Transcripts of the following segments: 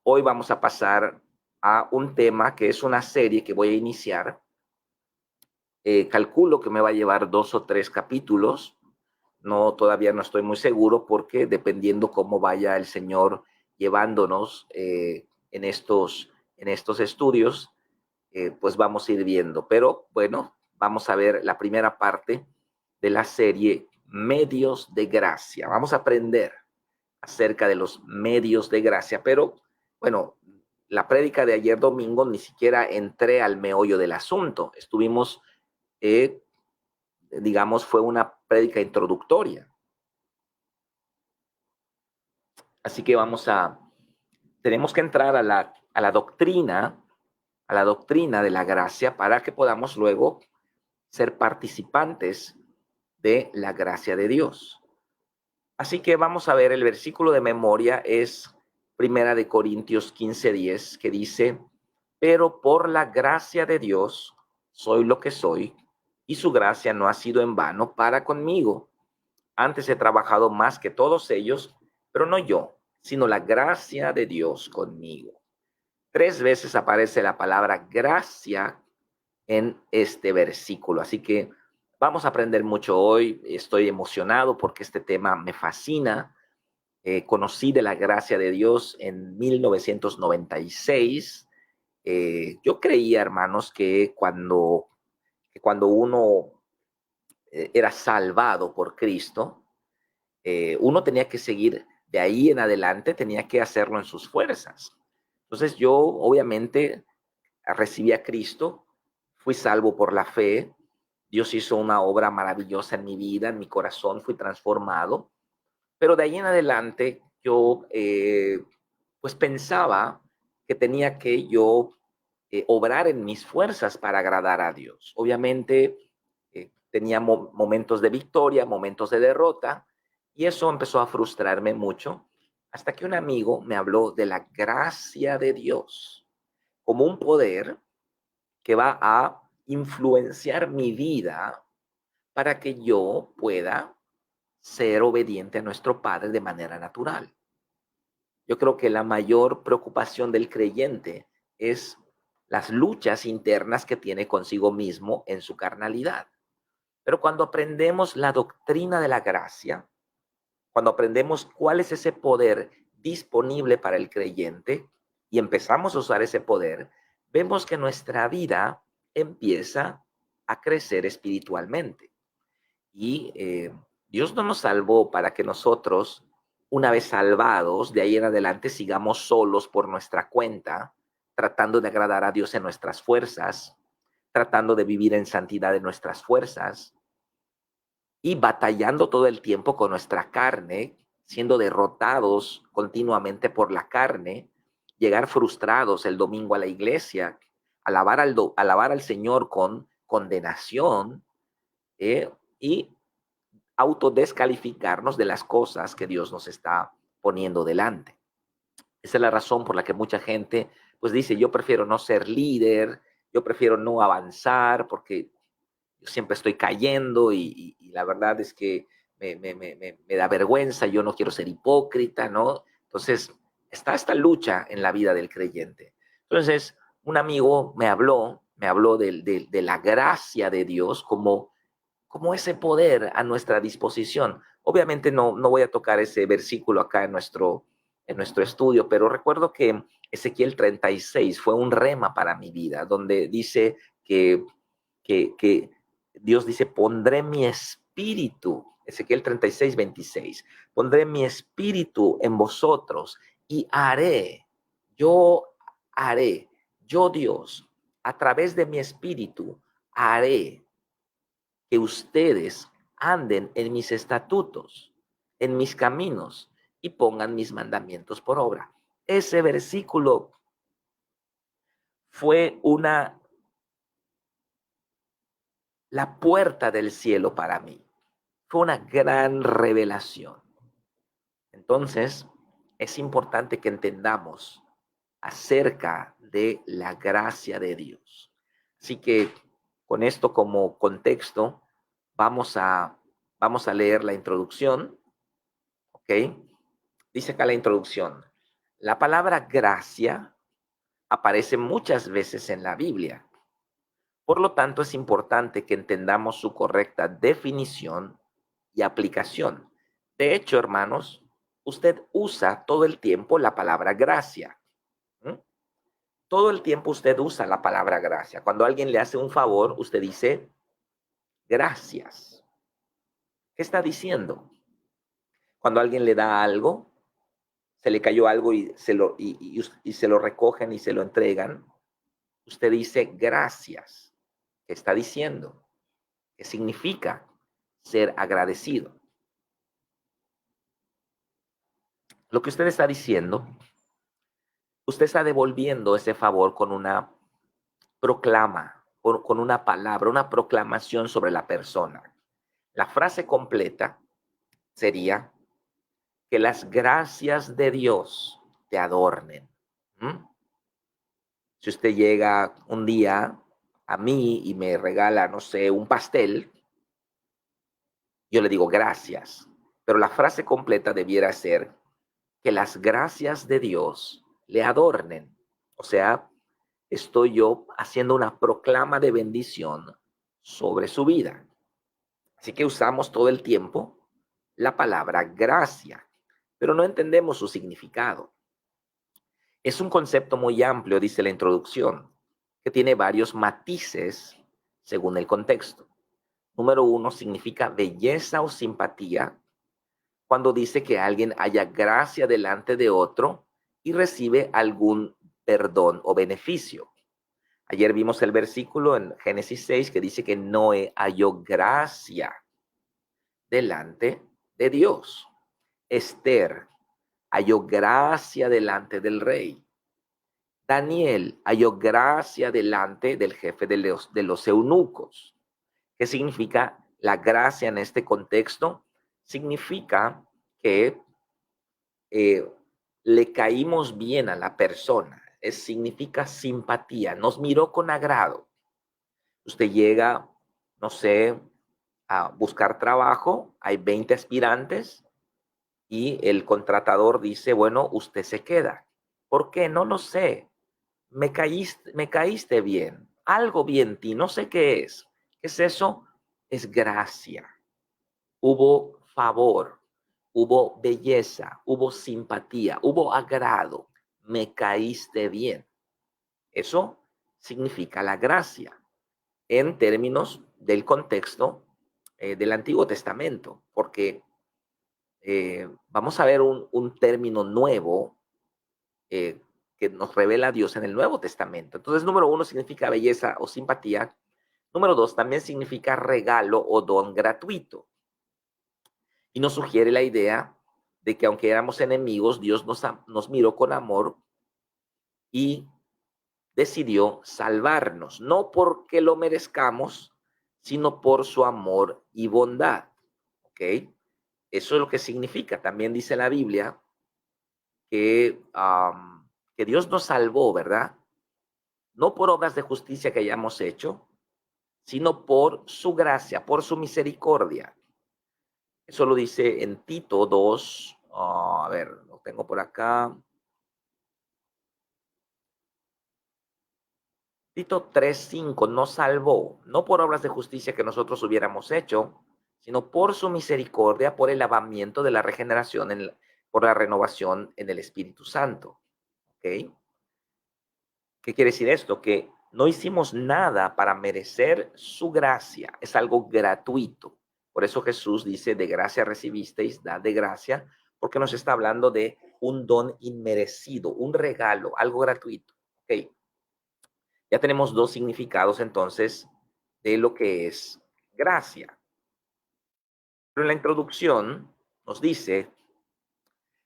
hoy vamos a pasar a un tema que es una serie que voy a iniciar. Calculo que me va a llevar 2 o 3 capítulos. No, todavía no estoy muy seguro porque dependiendo cómo vaya el Señor llevándonos en estos estudios, pues vamos a ir viendo. Pero bueno, vamos a ver la primera parte de la serie Medios de Gracia. Vamos a aprender acerca de los medios de gracia, pero bueno, la prédica de ayer domingo ni siquiera entré al meollo del asunto. Estuvimos, eh, digamos, fue una prédica introductoria. Así que tenemos que entrar a la doctrina de la gracia para que podamos luego ser participantes de la gracia de Dios. Así que vamos a ver, el versículo de memoria es Primera de Corintios 15:10, que dice: pero por la gracia de Dios soy lo que soy, y su gracia no ha sido en vano para conmigo. Antes he trabajado más que todos ellos, pero no yo, sino la gracia de Dios conmigo. 3 veces aparece la palabra gracia en este versículo. Así que vamos a aprender mucho hoy. Estoy emocionado porque este tema me fascina. Conocí de la gracia de Dios en 1996. Yo creía, hermanos, que cuando uno era salvado por Cristo, uno tenía que seguir de ahí en adelante, tenía que hacerlo en sus fuerzas. Entonces yo, obviamente, recibí a Cristo, fui salvo por la fe, Dios hizo una obra maravillosa en mi vida, en mi corazón, fui transformado, pero de ahí en adelante yo pues pensaba que tenía que yo obrar en mis fuerzas para agradar a Dios. Obviamente tenía momentos de victoria, momentos de derrota, y eso empezó a frustrarme mucho, hasta que un amigo me habló de la gracia de Dios como un poder que va a influenciar mi vida para que yo pueda ser obediente a nuestro Padre de manera natural. Yo creo que la mayor preocupación del creyente es las luchas internas que tiene consigo mismo en su carnalidad. Pero cuando aprendemos la doctrina de la gracia, cuando aprendemos cuál es ese poder disponible para el creyente y empezamos a usar ese poder, vemos que nuestra vida empieza a crecer espiritualmente. Y Dios no nos salvó para que nosotros, una vez salvados, de ahí en adelante sigamos solos por nuestra cuenta, tratando de agradar a Dios en nuestras fuerzas, tratando de vivir en santidad en nuestras fuerzas y batallando todo el tiempo con nuestra carne, siendo derrotados continuamente por la carne, llegar frustrados el domingo a la iglesia, alabar al Señor con condenación, y autodescalificarnos de las cosas que Dios nos está poniendo delante. Esa es la razón por la que mucha gente pues dice: yo prefiero no ser líder, yo prefiero no avanzar porque yo siempre estoy cayendo y la verdad es que me da vergüenza, yo no quiero ser hipócrita, ¿no? Entonces, está esta lucha en la vida del creyente. Entonces, un amigo me habló de la gracia de Dios como ese poder a nuestra disposición. Obviamente no voy a tocar ese versículo acá en nuestro estudio, pero recuerdo que Ezequiel 36 fue un rema para mi vida, donde dice que Dios dice: pondré mi espíritu, Ezequiel 36:26, pondré mi espíritu en vosotros y yo haré, yo Dios, a través de mi espíritu, haré que ustedes anden en mis estatutos, en mis caminos y pongan mis mandamientos por obra. Ese versículo fue la puerta del cielo para mí. Fue una gran revelación. Entonces, es importante que entendamos acerca de la gracia de Dios. Así que con esto como contexto, vamos a, vamos a leer la introducción, ¿ok? Dice acá la introducción: La palabra gracia aparece muchas veces en la Biblia. Por lo tanto, es importante que entendamos su correcta definición y aplicación. De hecho, hermanos, usted usa todo el tiempo la palabra gracia. ¿M? Todo el tiempo usted usa la palabra gracia. Cuando alguien le hace un favor, usted dice gracias. ¿Qué está diciendo? Cuando alguien le da algo, se le cayó algo y se lo recogen y se lo entregan, usted dice gracias. ¿Qué está diciendo? ¿Qué significa ser agradecido? Lo que usted está diciendo, usted está devolviendo ese favor con una proclama, con una palabra, una proclamación sobre la persona. La frase completa sería que las gracias de Dios te adornen. ¿Mm? Si usted llega un día a mí y me regala, no sé, un pastel, yo le digo gracias. Pero la frase completa debiera ser que las gracias de Dios le adornen. O sea, estoy yo haciendo una proclama de bendición sobre su vida. Así que usamos todo el tiempo la palabra gracia, pero no entendemos su significado. Es un concepto muy amplio, dice la introducción, que tiene varios matices según el contexto. Número uno, significa belleza o simpatía cuando dice que alguien haya gracia delante de otro y recibe algún perdón o beneficio. Ayer vimos el versículo en Génesis 6 que dice que Noé halló gracia delante de Dios. Esther halló gracia delante del rey. Daniel halló gracia delante del jefe de los eunucos. ¿Qué significa la gracia en este contexto? Significa que eh, le caímos bien a la persona. Significa simpatía. Nos miró con agrado. Usted llega, no sé, a buscar trabajo, hay 20 aspirantes y el contratador dice, bueno, usted se queda. ¿Por qué? No lo sé. Me caíste bien. Algo bien ti, no sé qué es. ¿Qué es eso? Es gracia. Hubo favor, hubo belleza, hubo simpatía, hubo agrado. Me caíste bien. Eso significa la gracia en términos del contexto del Antiguo Testamento, porque vamos a ver un término nuevo eh, que nos revela Dios en el Nuevo Testamento. Entonces, número uno significa belleza o simpatía. Número dos también significa regalo o don gratuito. Y nos sugiere la idea de que aunque éramos enemigos, Dios nos miró con amor y decidió salvarnos, no porque lo merezcamos, sino por su amor y bondad. ¿Ok? Eso es lo que significa. También dice la Biblia que Dios nos salvó, ¿verdad? No por obras de justicia que hayamos hecho, sino por su gracia, por su misericordia. Eso lo dice en Tito 2, a ver, lo tengo por acá. Tito 3:5 nos salvó, no por obras de justicia que nosotros hubiéramos hecho, sino por su misericordia, por el lavamiento de la regeneración, por la renovación en el Espíritu Santo. ¿Ok? ¿Qué quiere decir esto? Que no hicimos nada para merecer su gracia, es algo gratuito. Por eso Jesús dice, de gracia recibisteis, dad de gracia, porque nos está hablando de un don inmerecido, un regalo, algo gratuito. ¿Ok? Ya tenemos dos significados entonces de lo que es gracia. Pero en la introducción nos dice,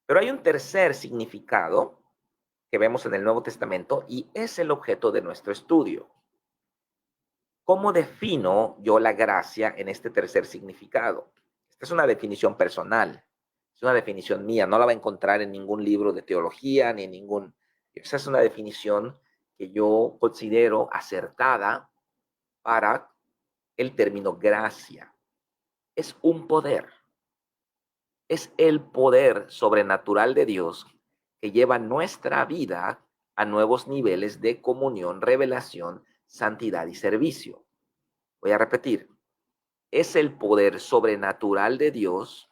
pero hay un tercer significado que vemos en el Nuevo Testamento y es el objeto de nuestro estudio. ¿Cómo defino yo la gracia en este tercer significado? Esta es una definición personal, es una definición mía, no la va a encontrar en ningún libro de teología ni en ningún... Esa es una definición que yo considero acertada para el término gracia. Es un poder, es el poder sobrenatural de Dios que lleva nuestra vida a nuevos niveles de comunión, revelación, santidad y servicio. Voy a repetir, es el poder sobrenatural de Dios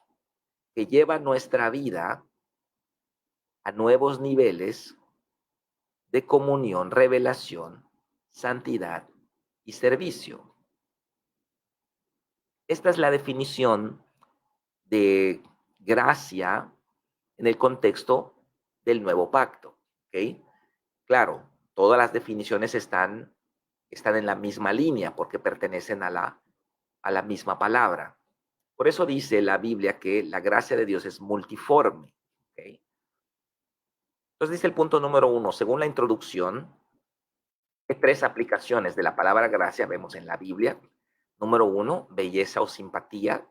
que lleva nuestra vida a nuevos niveles de comunión, revelación, santidad y servicio. Esta es la definición de gracia en el contexto del nuevo pacto. ¿Ok? Claro, todas las definiciones están en la misma línea porque pertenecen a la misma palabra. Por eso dice la Biblia que la gracia de Dios es multiforme. ¿Ok? Entonces dice el punto número 1, según la introducción, hay 3 aplicaciones de la palabra gracia, vemos en la Biblia. Número 1, belleza o simpatía.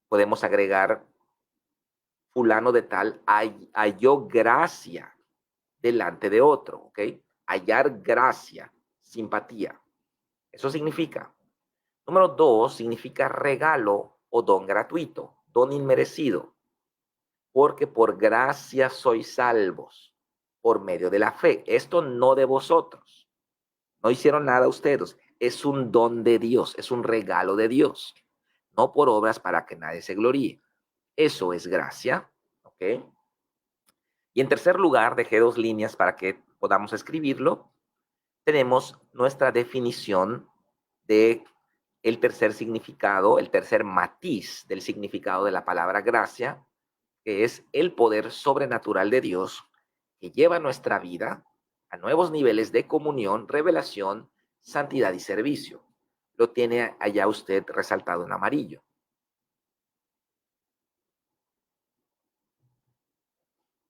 Podemos agregar fulano de tal halló gracia delante de otro, ¿ok? Hallar gracia, simpatía. Eso significa. Número 2, significa regalo o don gratuito, don inmerecido. Porque por gracia sois salvos, por medio de la fe. Esto no de vosotros. No hicieron nada ustedes. Es un don de Dios, es un regalo de Dios. No por obras para que nadie se gloríe. Eso es gracia, ¿ok? Y en tercer lugar, dejé 2 líneas para que podamos escribirlo. Tenemos nuestra definición de el tercer significado, el tercer matiz del significado de la palabra gracia, que es el poder sobrenatural de Dios que lleva nuestra vida a nuevos niveles de comunión, revelación, santidad y servicio. Lo tiene allá usted resaltado en amarillo.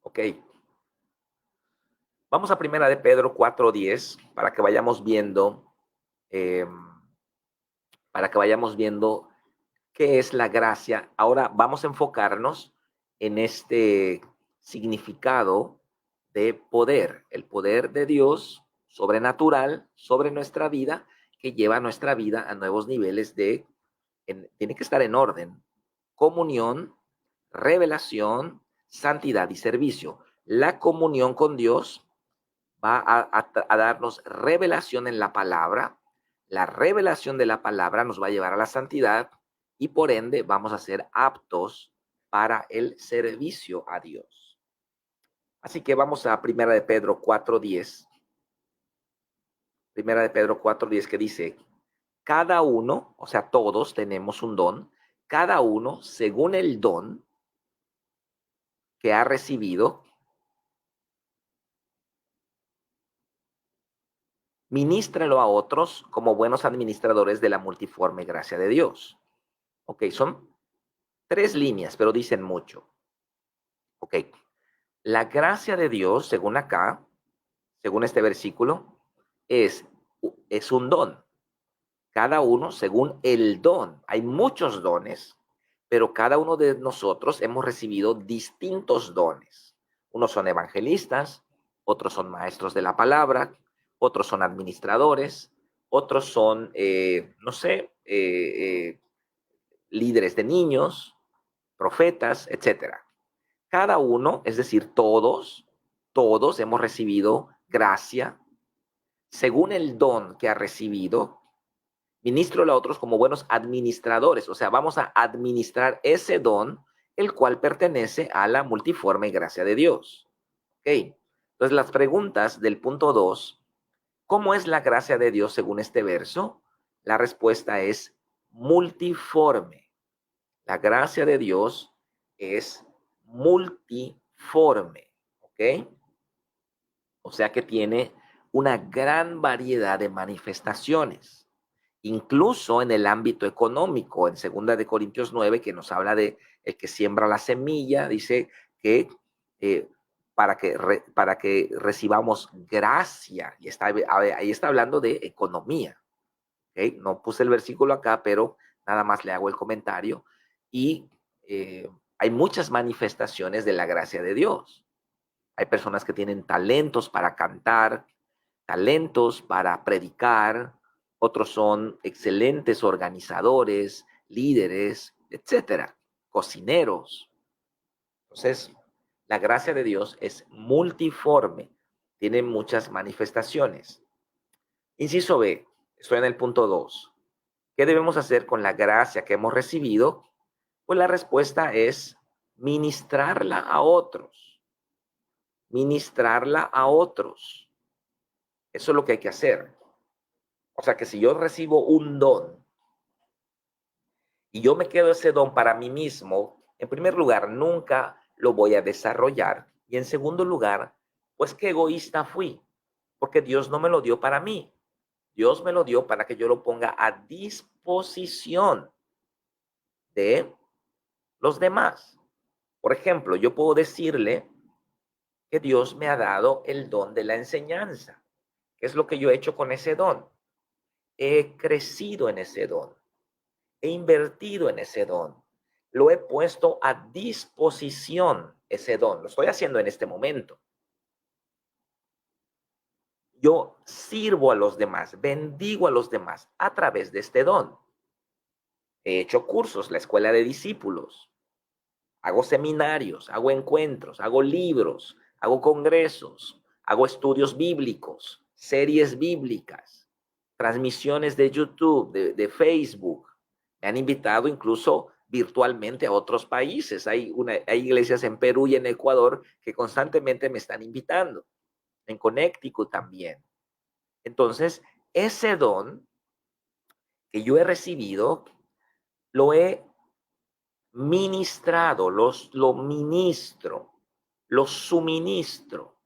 Ok. Vamos a primera de Pedro 4:10 eh, para que vayamos viendo qué es la gracia. Ahora vamos a enfocarnos en este significado de poder, el poder de Dios sobrenatural sobre nuestra vida, que lleva nuestra vida a nuevos niveles tiene que estar en orden, comunión, revelación, santidad y servicio. La comunión con Dios va a darnos revelación en la palabra. La revelación de la palabra nos va a llevar a la santidad y por ende vamos a ser aptos para el servicio a Dios. Así que vamos a Primera de Pedro 4:10. Primera de Pedro 4:10 que dice, cada uno, o sea, todos tenemos un don, cada uno según el don que ha recibido, ministrelo a otros como buenos administradores de la multiforme gracia de Dios. Ok, son 3 líneas, pero dicen mucho. Ok, la gracia de Dios, según acá, según este versículo, es, es un don. Cada uno según el don. Hay muchos dones, pero cada uno de nosotros hemos recibido distintos dones. Unos son evangelistas, otros son maestros de la palabra, otros son administradores, otros son, no sé, líderes de niños, profetas, etcétera. Cada uno, es decir, todos hemos recibido gracia según el don que ha recibido. Ministro a otros como buenos administradores, o sea, vamos a administrar ese don, el cual pertenece a la multiforme gracia de Dios. Ok, entonces las preguntas del punto 2, ¿cómo es la gracia de Dios según este verso? La respuesta es multiforme. La gracia de Dios es multiforme, ¿ok? O sea que tiene una gran variedad de manifestaciones, incluso en el ámbito económico. En 2 Corintios 9, que nos habla de el que siembra la semilla, dice que eh, para que recibamos gracia, y ahí está hablando de economía. ¿Okay? No puse el versículo acá, pero nada más le hago el comentario. Y hay muchas manifestaciones de la gracia de Dios. Hay personas que tienen talentos para cantar, talentos para predicar, otros son excelentes organizadores, líderes, etcétera, cocineros. Entonces, La gracia de Dios es multiforme, tiene muchas manifestaciones. Inciso B, estoy en el punto 2. ¿Qué debemos hacer con la gracia que hemos recibido? Pues la respuesta es ministrarla a otros. Ministrarla a otros. Eso es lo que hay que hacer. O sea que si yo recibo un don y yo me quedo ese don para mí mismo, en primer lugar, nunca lo voy a desarrollar. Y en segundo lugar, pues qué egoísta fui, porque Dios no me lo dio para mí. Dios me lo dio para que yo lo ponga a disposición de los demás. Por ejemplo, yo puedo decirle que Dios me ha dado el don de la enseñanza. ¿Qué es lo que yo he hecho con ese don? He crecido en ese don. He invertido en ese don. Lo he puesto a disposición, ese don. Lo estoy haciendo en este momento. Yo sirvo a los demás, bendigo a los demás a través de este don. He hecho cursos, la escuela de discípulos. Hago seminarios, hago encuentros, hago libros, hago congresos, hago estudios bíblicos, series bíblicas, transmisiones de YouTube, de Facebook. Me han invitado incluso virtualmente a otros países. Hay iglesias en Perú y en Ecuador que constantemente me están invitando. En Connecticut también. Entonces, ese don que yo he recibido, lo he ministrado, lo ministro, lo suministro.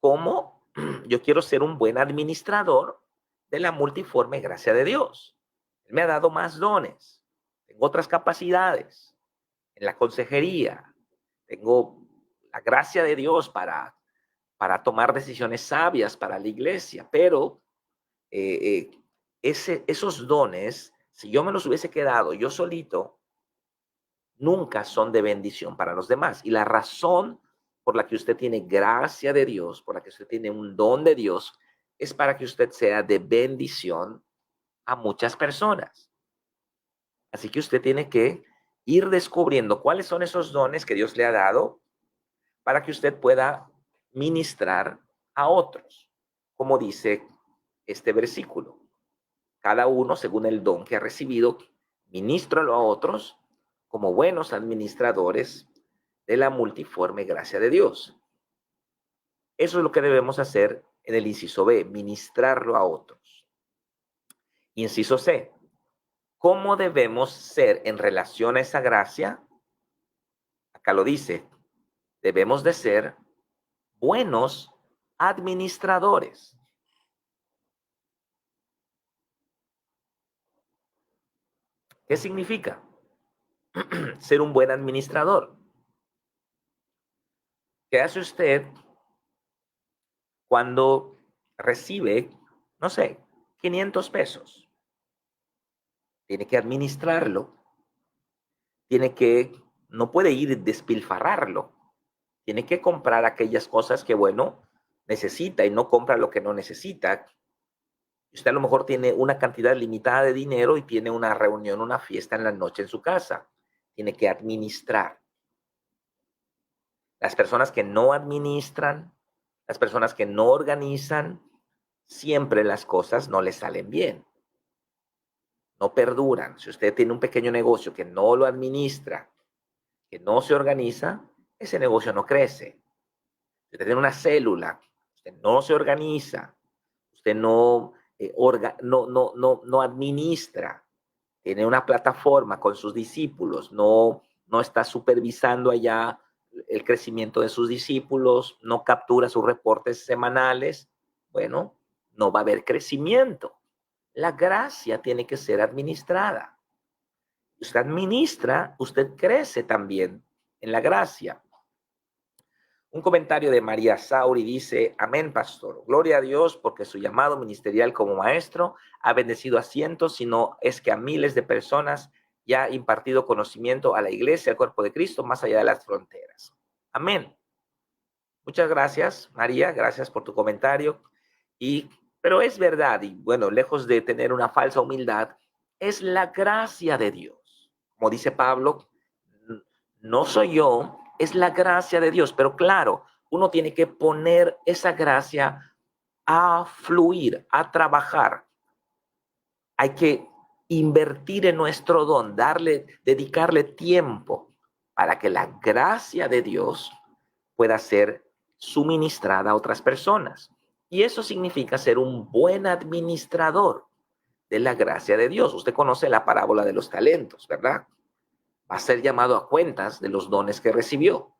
¿Cómo? Yo quiero ser un buen administrador de la multiforme gracia de Dios. Él me ha dado más dones, tengo otras capacidades en la consejería, tengo la gracia de Dios para tomar decisiones sabias para la iglesia, pero esos dones, si yo me los hubiese quedado yo solito, nunca son de bendición para los demás. Y la razón por la que usted tiene gracia de Dios, por la que usted tiene un don de Dios, es para que usted sea de bendición a muchas personas. Así que usted tiene que ir descubriendo cuáles son esos dones que Dios le ha dado para que usted pueda ministrar a otros. Como dice este versículo, cada uno según el don que ha recibido, ministralo a otros como buenos administradores de la multiforme gracia de Dios. Eso es lo que debemos hacer en el inciso B, ministrarlo a otros. Inciso C, ¿cómo debemos ser en relación a esa gracia? Acá lo dice, debemos de ser buenos administradores. ¿Qué significa ser un buen administrador? ¿Qué hace usted cuando recibe, no sé, 500 pesos? Tiene que administrarlo, no puede ir y despilfarrarlo, tiene que comprar aquellas cosas que, bueno, necesita y no compra lo que no necesita. Usted a lo mejor tiene una cantidad limitada de dinero y tiene una reunión, una fiesta en la noche en su casa. Tiene que administrar. Las personas que no administran, las personas que no organizan, siempre las cosas no les salen bien. No perduran. Si usted tiene un pequeño negocio que no lo administra, que no se organiza, ese negocio no crece. Si usted tiene una célula, usted no se organiza, usted no administra, tiene una plataforma con sus discípulos, no está supervisando allá el crecimiento de sus discípulos, no captura sus reportes semanales, bueno, no va a haber crecimiento. La gracia tiene que ser administrada. Usted administra, usted crece también en la gracia. Un comentario de María Sauri dice, amén, pastor. Gloria a Dios porque su llamado ministerial como maestro ha bendecido a cientos, sino es que a miles de personas ya ha impartido conocimiento a la iglesia, al cuerpo de Cristo, más allá de las fronteras. Amén. Muchas gracias, María. Gracias por tu comentario. Pero es verdad, y bueno, lejos de tener una falsa humildad, es la gracia de Dios. Como dice Pablo, no soy yo, es la gracia de Dios. Pero claro, uno tiene que poner esa gracia a fluir, a trabajar. Hay que invertir en nuestro don, dedicarle tiempo para que la gracia de Dios pueda ser suministrada a otras personas. Y eso significa ser un buen administrador de la gracia de Dios. Usted conoce la parábola de los talentos, ¿verdad? Va a ser llamado a cuentas de los dones que recibió.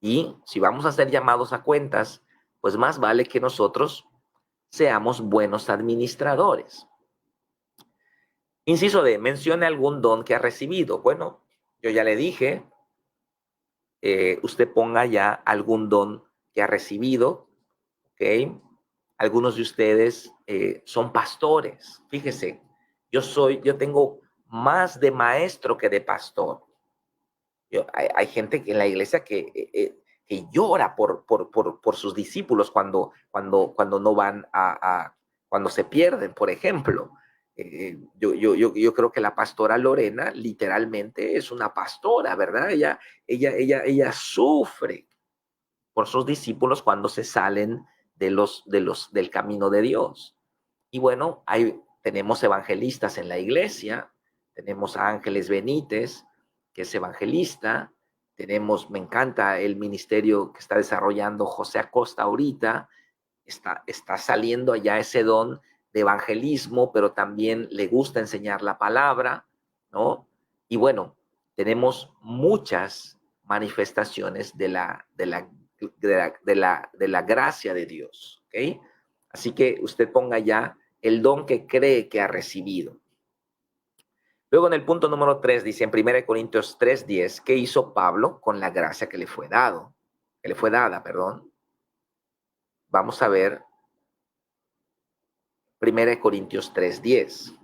Y si vamos a ser llamados a cuentas, pues más vale que nosotros seamos buenos administradores. Inciso D, mencione algún don que ha recibido. Bueno, yo ya le dije, usted ponga ya algún don que ha recibido, ¿ok? Algunos de ustedes son pastores. Fíjese, yo tengo más de maestro que de pastor. Hay gente en la iglesia que llora por sus discípulos cuando no van cuando se pierden, por ejemplo. Yo creo que la pastora Lorena literalmente es una pastora, ¿verdad? Ella sufre por sus discípulos cuando se salen del camino de Dios. Y bueno, tenemos evangelistas en la iglesia, tenemos a Ángeles Benítez, que es evangelista, me encanta el ministerio que está desarrollando José Acosta ahorita, está saliendo allá ese don de evangelismo, pero también le gusta enseñar la palabra, ¿no? Y bueno, tenemos muchas manifestaciones de la gracia de Dios, ¿ok? Así que usted ponga ya el don que cree que ha recibido. Luego en el punto número 3 dice en 1 Corintios 3:10, ¿qué hizo Pablo con la gracia que le fue dada, perdón? Vamos a ver 1 Corintios 3:10.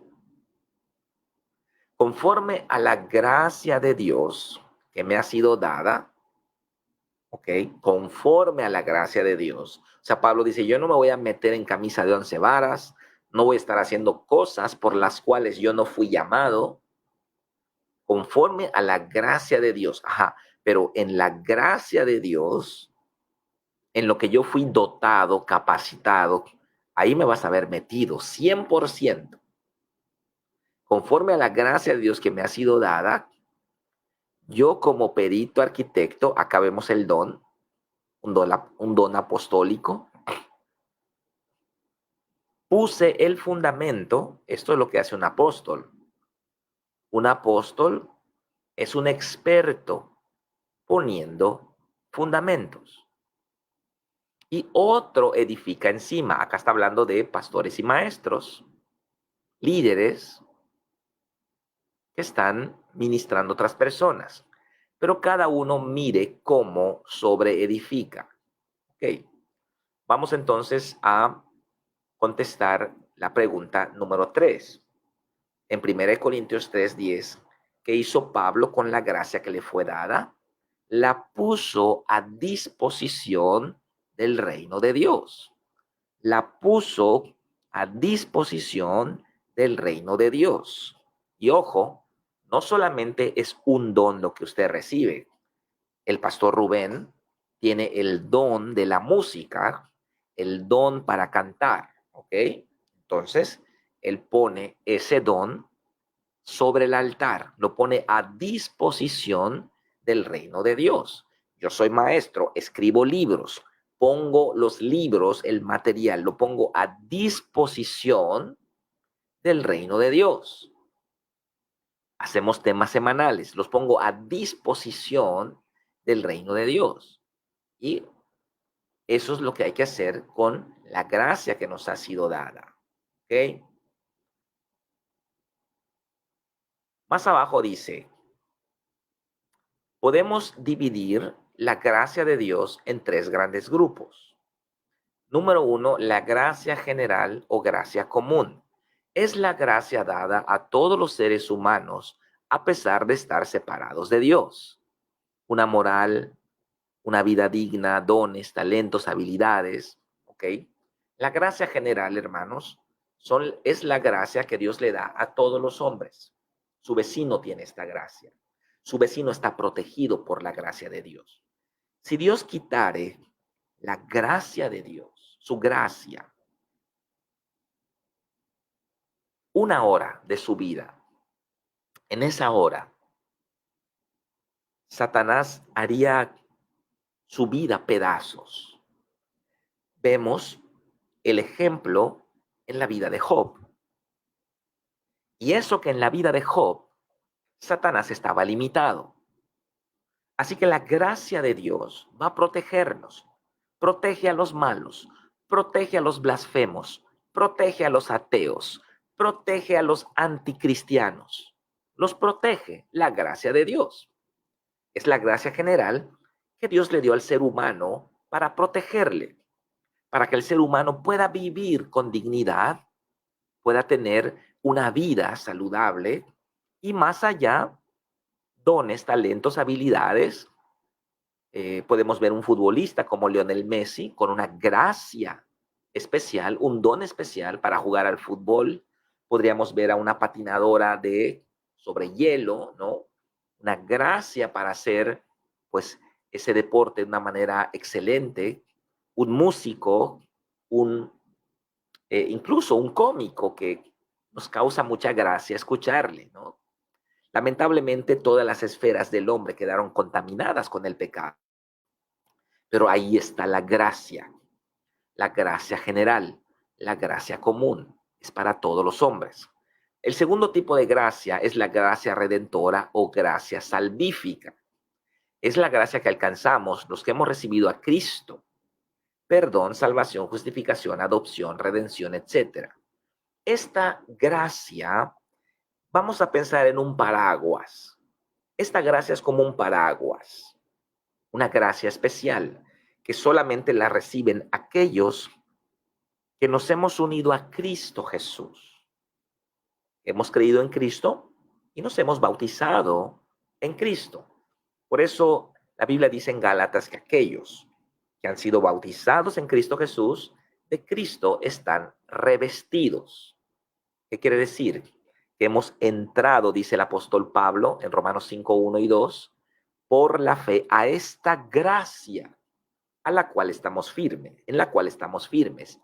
Conforme a la gracia de Dios que me ha sido dada, ¿ok? Conforme a la gracia de Dios. O sea, Pablo dice, yo no me voy a meter en camisa de 11 varas, no voy a estar haciendo cosas por las cuales yo no fui llamado, conforme a la gracia de Dios. Ajá, pero en la gracia de Dios, en lo que yo fui dotado, capacitado, ahí me vas a ver metido 100%. Conforme a la gracia de Dios que me ha sido dada, yo como perito arquitecto, acá vemos el don, un don apostólico, puse el fundamento. Esto es lo que hace un apóstol. Un apóstol es un experto poniendo fundamentos. Y otro edifica encima. Acá está hablando de pastores y maestros, líderes que están ministrando a otras personas. Pero cada uno mire cómo sobreedifica. Ok. Vamos entonces a contestar la pregunta número 3. En 1 Corintios 3:10, ¿qué hizo Pablo con la gracia que le fue dada? La puso a disposición del reino de Dios. La puso a disposición del reino de Dios. Y ojo, no solamente es un don lo que usted recibe. El pastor Rubén tiene el don de la música, el don para cantar, ¿ok? Entonces, él pone ese don sobre el altar, lo pone a disposición del reino de Dios. Yo soy maestro, escribo libros, pongo los libros, el material, lo pongo a disposición del reino de Dios. Hacemos temas semanales, los pongo a disposición del reino de Dios. Y eso es lo que hay que hacer con la gracia que nos ha sido dada. ¿Ok? Más abajo dice, podemos dividir la gracia de Dios en 3 grandes grupos. Número 1, la gracia general o gracia común. Es la gracia dada a todos los seres humanos a pesar de estar separados de Dios. Una moral, una vida digna, dones, talentos, habilidades, ¿ok? La gracia general, hermanos, es la gracia que Dios le da a todos los hombres. Su vecino tiene esta gracia. Su vecino está protegido por la gracia de Dios. Si Dios quitare la gracia de Dios, su gracia, una hora de su vida, en esa hora, Satanás haría su vida pedazos. Vemos el ejemplo en la vida de Job. Y eso que en la vida de Job, Satanás estaba limitado. Así que la gracia de Dios va a protegernos. Protege a los malos, protege a los blasfemos, protege a los ateos, protege a los anticristianos. Los protege la gracia de Dios. Es la gracia general que Dios le dio al ser humano para protegerle, para que el ser humano pueda vivir con dignidad, pueda tener una vida saludable y más allá, dones, talentos, habilidades. Podemos ver un futbolista como Lionel Messi con una gracia especial, un don especial para jugar al fútbol. Podríamos ver a una patinadora de sobre hielo, ¿no? Una gracia para hacer, pues, ese deporte de una manera excelente. Un músico, un, incluso un cómico que nos causa mucha gracia escucharle, ¿no? Lamentablemente todas las esferas del hombre quedaron contaminadas con el pecado. Pero ahí está la gracia general, la gracia común, es para todos los hombres. El segundo tipo de gracia es la gracia redentora o gracia salvífica. Es la gracia que alcanzamos los que hemos recibido a Cristo. Perdón, salvación, justificación, adopción, redención, etc. Esta gracia, vamos a pensar en un paraguas. Esta gracia es como un paraguas, una gracia especial que solamente la reciben aquellos que nos hemos unido a Cristo Jesús. Hemos creído en Cristo y nos hemos bautizado en Cristo. Por eso la Biblia dice en Gálatas que aquellos que han sido bautizados en Cristo Jesús, de Cristo están revestidos. ¿Qué quiere decir? Que hemos entrado, dice el apóstol Pablo en Romanos 5, 1 y 2, por la fe a esta gracia a la cual estamos firmes, en la cual estamos firmes.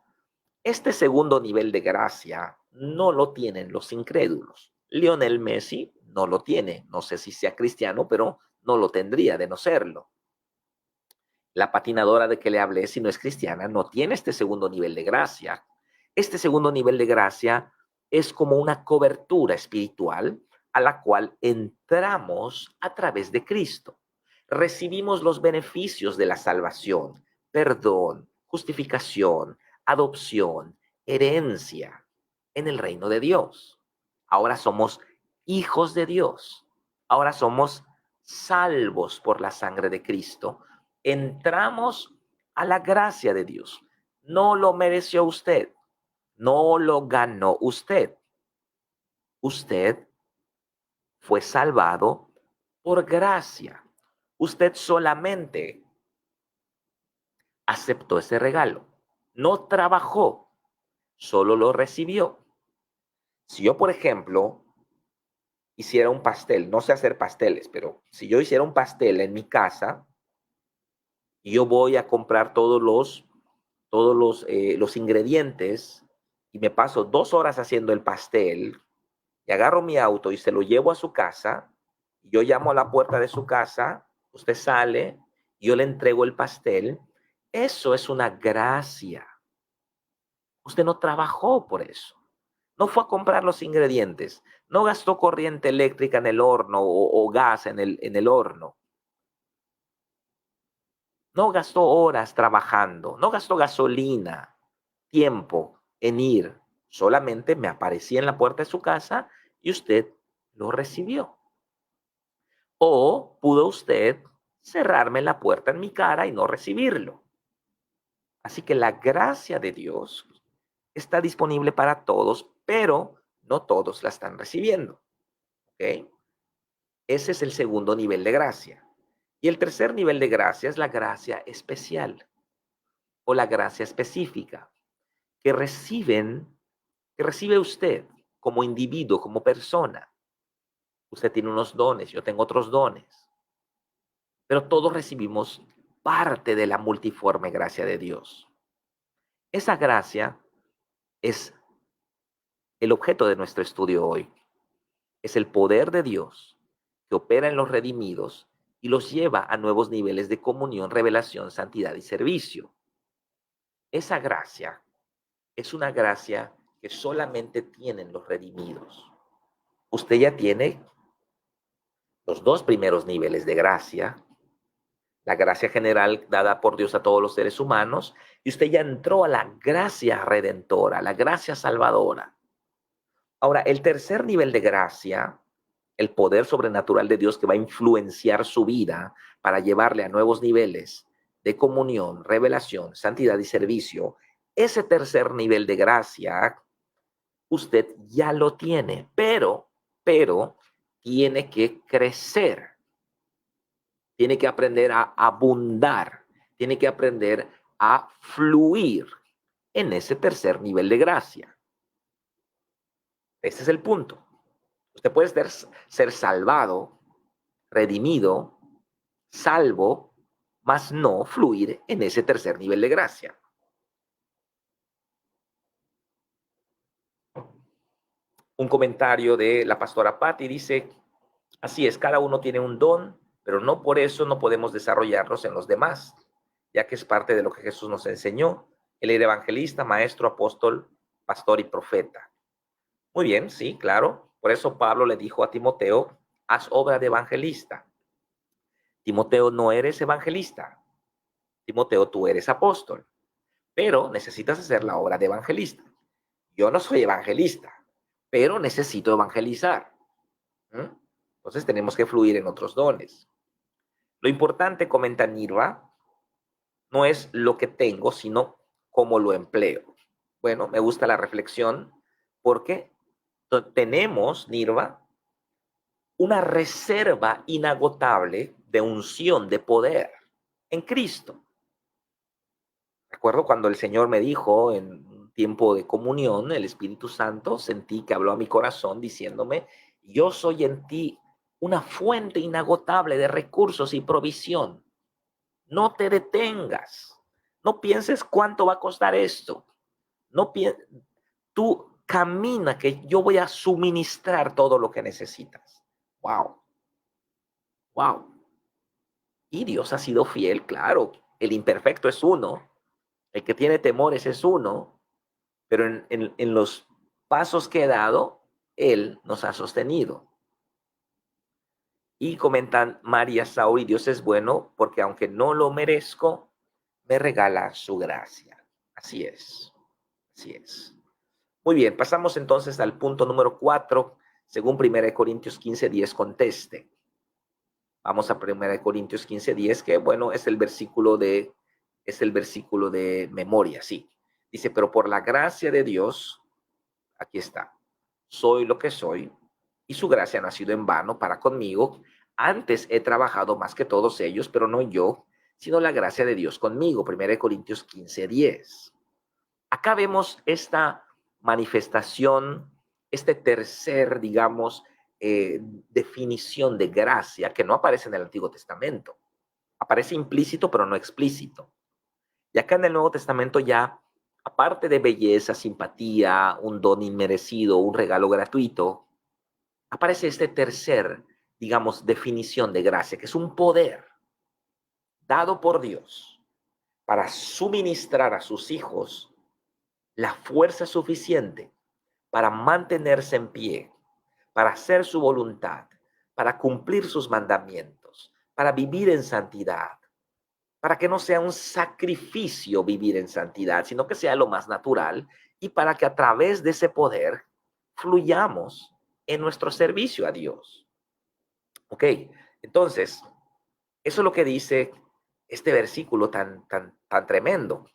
Este segundo nivel de gracia no lo tienen los incrédulos. Lionel Messi no lo tiene. No sé si sea cristiano, pero no lo tendría de no serlo. La patinadora de que le hablé, si no es cristiana, no tiene este segundo nivel de gracia. Este segundo nivel de gracia es como una cobertura espiritual a la cual entramos a través de Cristo. Recibimos los beneficios de la salvación, perdón, justificación, adopción, herencia en el reino de Dios. Ahora somos hijos de Dios. Ahora somos salvos por la sangre de Cristo. Entramos a la gracia de Dios. No lo mereció usted. No lo ganó usted. Usted fue salvado por gracia. Usted solamente aceptó ese regalo. No trabajó, solo lo recibió. Si yo, por ejemplo, hiciera un pastel, no sé hacer pasteles, pero si yo hiciera un pastel en mi casa y yo voy a comprar los ingredientes y me paso 2 horas haciendo el pastel y agarro mi auto y se lo llevo a su casa, y yo llamo a la puerta de su casa, usted sale, yo le entrego el pastel, eso es una gracia. Usted no trabajó por eso. No fue a comprar los ingredientes. No gastó corriente eléctrica en el horno o gas en el horno. No gastó horas trabajando. No gastó gasolina, tiempo en ir. Solamente me aparecí en la puerta de su casa y usted lo recibió. O pudo usted cerrarme la puerta en mi cara y no recibirlo. Así que la gracia de Dios está disponible para todos, pero no todos la están recibiendo. ¿Ok? Ese es el segundo nivel de gracia. Y el tercer nivel de gracia es la gracia especial o la gracia específica que recibe usted como individuo, como persona. Usted tiene unos dones, yo tengo otros dones, pero todos recibimos parte de la multiforme gracia de Dios. Esa gracia es el objeto de nuestro estudio hoy. Es el poder de Dios que opera en los redimidos y los lleva a nuevos niveles de comunión, revelación, santidad y servicio. Esa gracia es una gracia que solamente tienen los redimidos. Usted ya tiene los dos primeros niveles de gracia, la gracia general dada por Dios a todos los seres humanos, y usted ya entró a la gracia redentora, la gracia salvadora. Ahora, el tercer nivel de gracia, el poder sobrenatural de Dios que va a influenciar su vida para llevarle a nuevos niveles de comunión, revelación, santidad y servicio, ese tercer nivel de gracia, usted ya lo tiene, pero tiene que crecer, tiene que aprender a abundar, tiene que aprender a fluir en ese tercer nivel de gracia. Ese es el punto. Usted puede ser salvado, redimido, salvo, mas no fluir en ese tercer nivel de gracia. Un comentario de la pastora Patti dice, así es, cada uno tiene un don, pero no por eso no podemos desarrollarlos en los demás, ya que es parte de lo que Jesús nos enseñó. Él era evangelista, maestro, apóstol, pastor y profeta. Muy bien, sí, claro. Por eso Pablo le dijo a Timoteo, haz obra de evangelista. Timoteo, no eres evangelista. Timoteo, tú eres apóstol, pero necesitas hacer la obra de evangelista. Yo no soy evangelista, pero necesito evangelizar. Entonces tenemos que fluir en otros dones. Lo importante, comenta Nirva, no es lo que tengo, sino cómo lo empleo. Bueno, me gusta la reflexión porque tenemos, Nirva, una reserva inagotable de unción, de poder en Cristo. Recuerdo cuando el Señor me dijo en un tiempo de comunión, el Espíritu Santo, sentí que habló a mi corazón diciéndome, yo soy en ti una fuente inagotable de recursos y provisión. No te detengas. No pienses cuánto va a costar esto. No tú camina que yo voy a suministrar todo lo que necesitas. Wow. Wow. Y Dios ha sido fiel, claro. El imperfecto es uno. El que tiene temores es uno. Pero en los pasos que he dado, Él nos ha sostenido. Y comentan María Sauri, Dios es bueno porque aunque no lo merezco, me regala su gracia. Así es, así es. Muy bien, pasamos entonces al punto número 4, según 1 Corintios 15:10 conteste. Vamos a 1 Corintios 15:10, que bueno, es el versículo de memoria, sí. Dice, pero por la gracia de Dios, aquí está, soy lo que soy, y su gracia no ha sido en vano para conmigo. Antes he trabajado más que todos ellos, pero no yo, sino la gracia de Dios conmigo. 1 Corintios 15:10. Acá vemos esta manifestación, este tercer, digamos, definición de gracia que no aparece en el Antiguo Testamento. Aparece implícito, pero no explícito. Y acá en el Nuevo Testamento ya, aparte de belleza, simpatía, un don inmerecido, un regalo gratuito, aparece este tercer, digamos, definición de gracia, que es un poder dado por Dios para suministrar a sus hijos la fuerza suficiente para mantenerse en pie, para hacer su voluntad, para cumplir sus mandamientos, para vivir en santidad, para que no sea un sacrificio vivir en santidad, sino que sea lo más natural y para que a través de ese poder fluyamos en nuestro servicio a Dios. Ok, entonces, eso es lo que dice este versículo tan tremendo.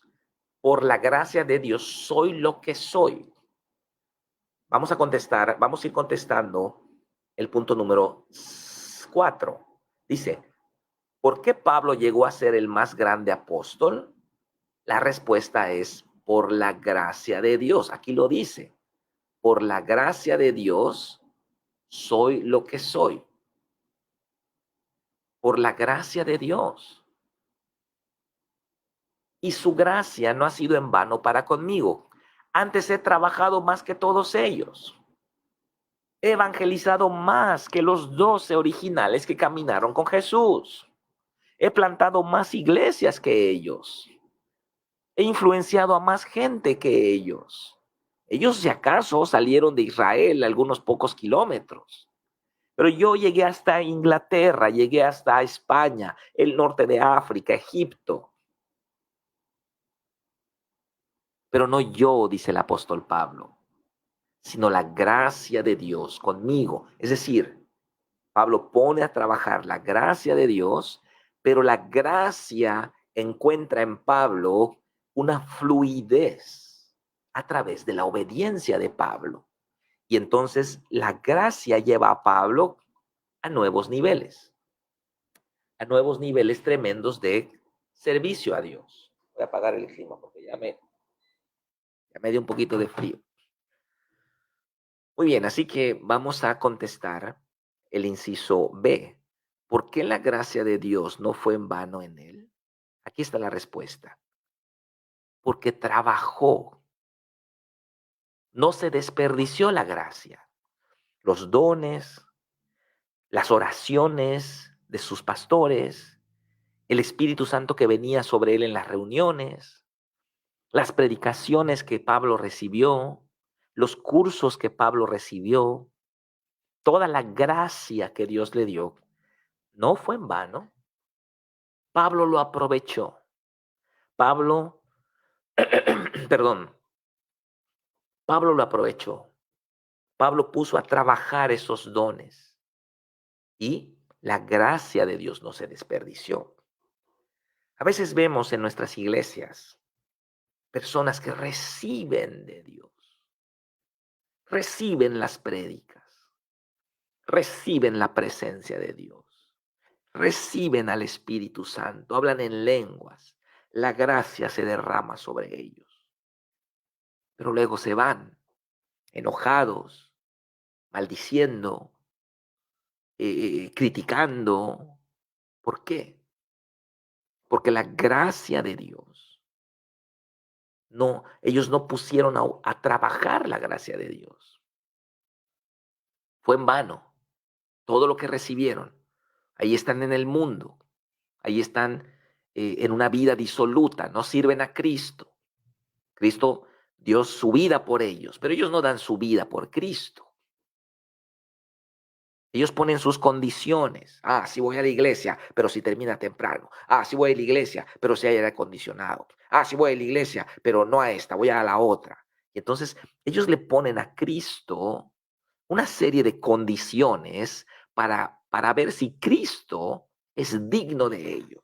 Por la gracia de Dios soy lo que soy. Vamos a ir contestando el punto número 4. Dice, ¿por qué Pablo llegó a ser el más grande apóstol? La respuesta es por la gracia de Dios. Aquí lo dice. Por la gracia de Dios soy lo que soy por la gracia de Dios. Y su gracia no ha sido en vano para conmigo. Antes he trabajado más que todos ellos. He evangelizado más que los 12 originales que caminaron con Jesús. He plantado más iglesias que ellos. He influenciado a más gente que ellos. Ellos, si acaso, salieron de Israel algunos pocos kilómetros. Pero yo llegué hasta Inglaterra, llegué hasta España, el norte de África, Egipto. Pero no yo, dice el apóstol Pablo, sino la gracia de Dios conmigo. Es decir, Pablo pone a trabajar la gracia de Dios, pero la gracia encuentra en Pablo una fluidez a través de la obediencia de Pablo. Y entonces la gracia lleva a Pablo a nuevos niveles tremendos de servicio a Dios. Voy a apagar el clima porque ya me dio un poquito de frío. Muy bien, así que vamos a contestar el inciso B. ¿Por qué la gracia de Dios no fue en vano en él? Aquí está la respuesta. Porque trabajó, no se desperdició la gracia. Los dones, las oraciones de sus pastores, el Espíritu Santo que venía sobre él en las reuniones, las predicaciones que Pablo recibió, los cursos que Pablo recibió, toda la gracia que Dios le dio, no fue en vano. Pablo lo aprovechó. Pablo, perdón, Pablo lo aprovechó. Pablo puso a trabajar esos dones y la gracia de Dios no se desperdició. A veces vemos en nuestras iglesias personas que reciben de Dios, reciben las prédicas, reciben la presencia de Dios, reciben al Espíritu Santo, hablan en lenguas, la gracia se derrama sobre ellos, pero luego se van enojados, maldiciendo, criticando. ¿Por qué? Porque la gracia de Dios, no, ellos no pusieron a trabajar la gracia de Dios. Fue en vano todo lo que recibieron. Ahí están en el mundo, ahí están en una vida disoluta, no sirven a Cristo. Cristo dio su vida por ellos, pero ellos no dan su vida por Cristo. Ellos ponen sus condiciones. Ah, sí voy a la iglesia, pero si termina temprano. Ah, sí voy a la iglesia, pero si hay aire acondicionado. Ah, sí voy a la iglesia, pero no a esta, voy a la otra. Y entonces ellos le ponen a Cristo una serie de condiciones para ver si Cristo es digno de ellos.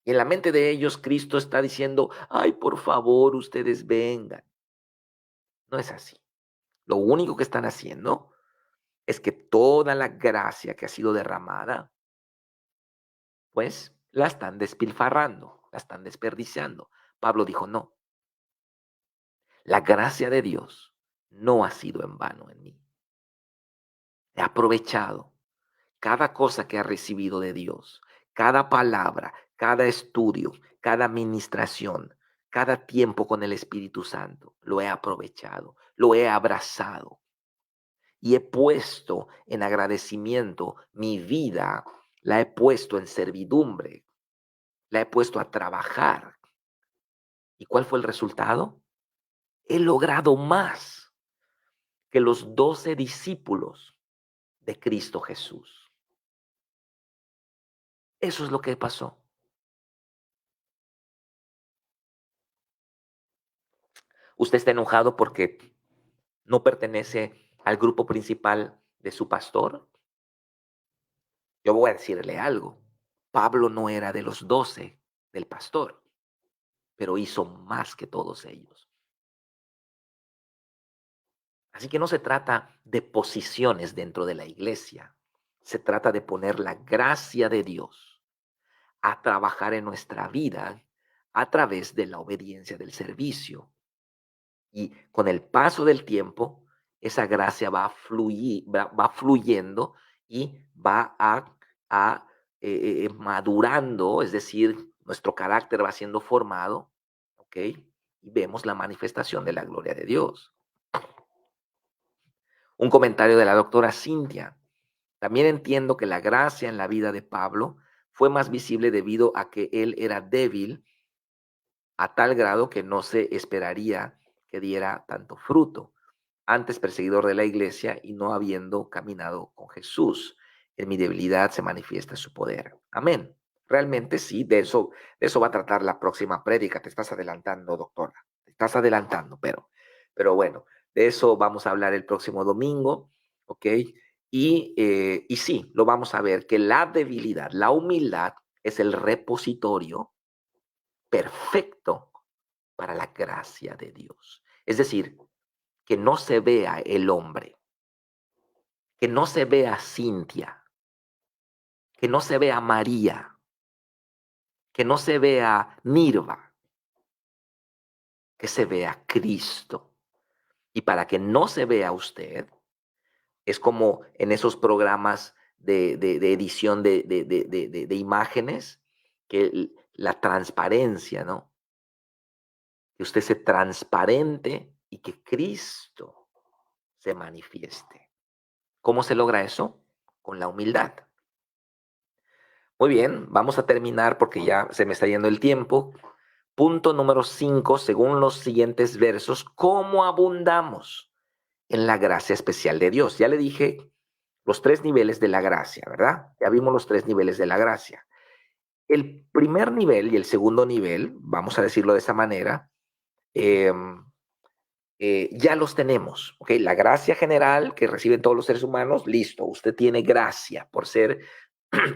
Y en la mente de ellos Cristo está diciendo, ay, por favor, ustedes vengan. No es así. Lo único que están haciendo es que toda la gracia que ha sido derramada, pues la están despilfarrando, la están desperdiciando. Pablo dijo, no, la gracia de Dios no ha sido en vano en mí. He aprovechado cada cosa que ha recibido de Dios, cada palabra, cada estudio, cada administración, cada tiempo con el Espíritu Santo. Lo he aprovechado, lo he abrazado y he puesto en agradecimiento mi vida, la he puesto en servidumbre, la he puesto a trabajar. ¿Y cuál fue el resultado? He logrado más que los 12 discípulos de Cristo Jesús. Eso es lo que pasó. Usted está enojado porque no pertenece al grupo principal de su pastor. Yo voy a decirle algo. Pablo no era de los 12 del pastor, pero hizo más que todos ellos. Así que no se trata de posiciones dentro de la iglesia. Se trata de poner la gracia de Dios a trabajar en nuestra vida a través de la obediencia del servicio. Y con el paso del tiempo, esa gracia va fluyendo y va madurando, es decir, nuestro carácter va siendo formado, ¿ok? Y vemos la manifestación de la gloria de Dios. Un comentario de la doctora Cintia. También entiendo que la gracia en la vida de Pablo fue más visible debido a que él era débil a tal grado que no se esperaría que diera tanto fruto. Antes perseguidor de la iglesia y no habiendo caminado con Jesús. En mi debilidad se manifiesta su poder. Amén. Realmente sí, de eso va a tratar la próxima prédica. Te estás adelantando, doctora. Te estás adelantando, pero bueno, de eso vamos a hablar el próximo domingo, ¿ok? Y sí, lo vamos a ver, que la debilidad, la humildad es el repositorio perfecto para la gracia de Dios. Es decir, que no se vea el hombre, que no se vea Cintia, que no se vea María, que no se vea Mirva, que se vea Cristo. Y para que no se vea usted, es como en esos programas de edición de imágenes, que la transparencia, ¿no? Que usted se transparente y que Cristo se manifieste. ¿Cómo se logra eso? Con la humildad. Muy bien, vamos a terminar porque ya se me está yendo el tiempo. Punto número 5, según los siguientes versos, ¿cómo abundamos en la gracia especial de Dios? Ya le dije los 3 niveles de la gracia, ¿verdad? Ya vimos los 3 niveles de la gracia. El primer nivel y el segundo nivel, vamos a decirlo de esa manera, eh, ya los tenemos, ¿ok? La gracia general que reciben todos los seres humanos, listo, usted tiene gracia por ser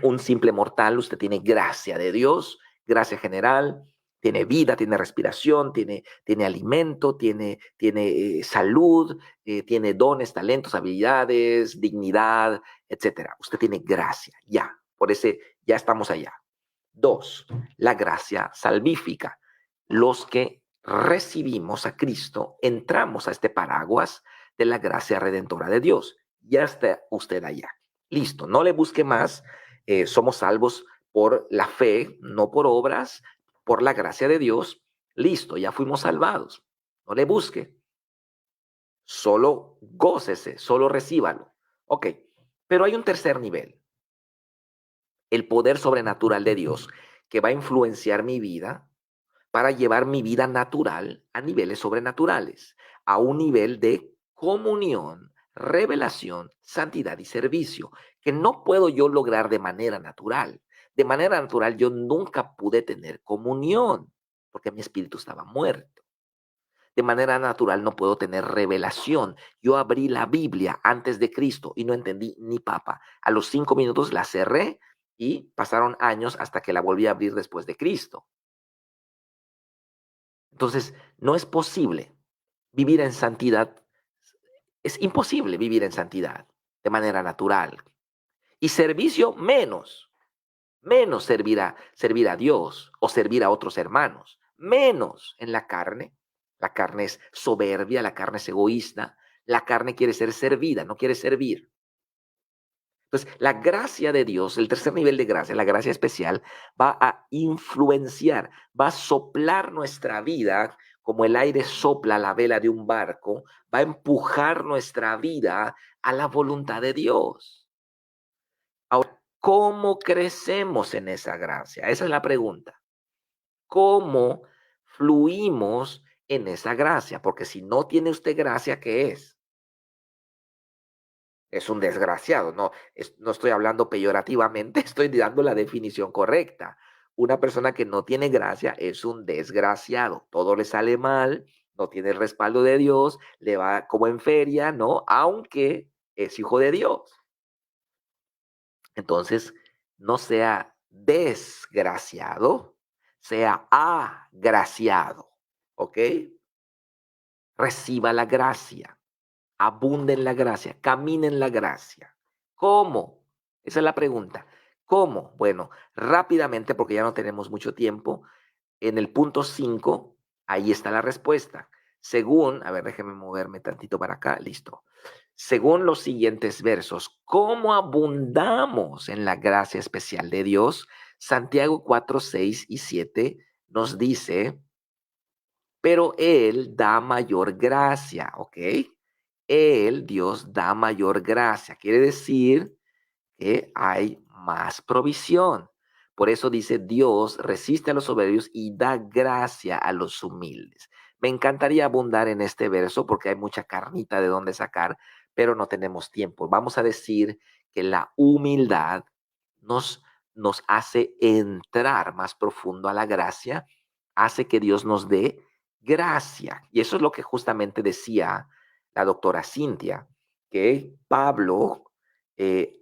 un simple mortal, usted tiene gracia de Dios, gracia general, tiene vida, tiene respiración, tiene alimento, tiene salud, tiene dones, talentos, habilidades, dignidad, etcétera. Usted tiene gracia, ya, por ese, ya estamos allá. 2, la gracia salvífica. Los que recibimos a Cristo, entramos a este paraguas de la gracia redentora de Dios. Ya está usted allá. Listo, no le busque más. Somos salvos por la fe, no por obras, por la gracia de Dios. Listo, ya fuimos salvados. No le busque. Solo gócese, solo recíbalo. Ok, pero hay un tercer nivel. El poder sobrenatural de Dios que va a influenciar mi vida para llevar mi vida natural a niveles sobrenaturales, a un nivel de comunión, revelación, santidad y servicio, que no puedo yo lograr de manera natural. De manera natural yo nunca pude tener comunión, porque mi espíritu estaba muerto. De manera natural no puedo tener revelación. Yo abrí la Biblia antes de Cristo y no entendí ni papa. A los 5 minutos la cerré y pasaron años hasta que la volví a abrir después de Cristo. Entonces, no es posible vivir en santidad. Es imposible vivir en santidad de manera natural. Y servicio menos servir a Dios o servir a otros hermanos, menos en la carne. La carne es soberbia, la carne es egoísta, la carne quiere ser servida, no quiere servir. Entonces, la gracia de Dios, el tercer nivel de gracia, la gracia especial, va a influenciar, va a soplar nuestra vida como el aire sopla la vela de un barco, va a empujar nuestra vida a la voluntad de Dios. Ahora, ¿cómo crecemos en esa gracia? Esa es la pregunta. ¿Cómo fluimos en esa gracia? Porque si no tiene usted gracia, ¿qué es? Es un desgraciado, no estoy hablando peyorativamente, estoy dando la definición correcta. Una persona que no tiene gracia es un desgraciado, todo le sale mal, no tiene el respaldo de Dios, le va como en feria, ¿no? Aunque es hijo de Dios. Entonces, no sea desgraciado, sea agraciado, ¿ok? Reciba la gracia, abunde en la gracia, camine en la gracia. ¿Cómo? Esa es la pregunta. ¿Cómo? Bueno, rápidamente, porque ya no tenemos mucho tiempo, en el punto 5, ahí está la respuesta. según, a ver, déjeme moverme tantito para acá, listo. Según los siguientes versos, ¿cómo abundamos en la gracia especial de Dios? Santiago 4, 6 y 7 nos dice, pero Él da mayor gracia, ¿ok? Él, Dios, da mayor gracia. Quiere decir que hay más provisión. Por eso dice Dios resiste a los soberbios y da gracia a los humildes. Me encantaría abundar en este verso porque hay mucha carnita de dónde sacar, pero no tenemos tiempo. Vamos a decir que la humildad nos, nos hace entrar más profundo a la gracia, hace que Dios nos dé gracia. Y eso es lo que justamente decía la doctora Cintia, que Pablo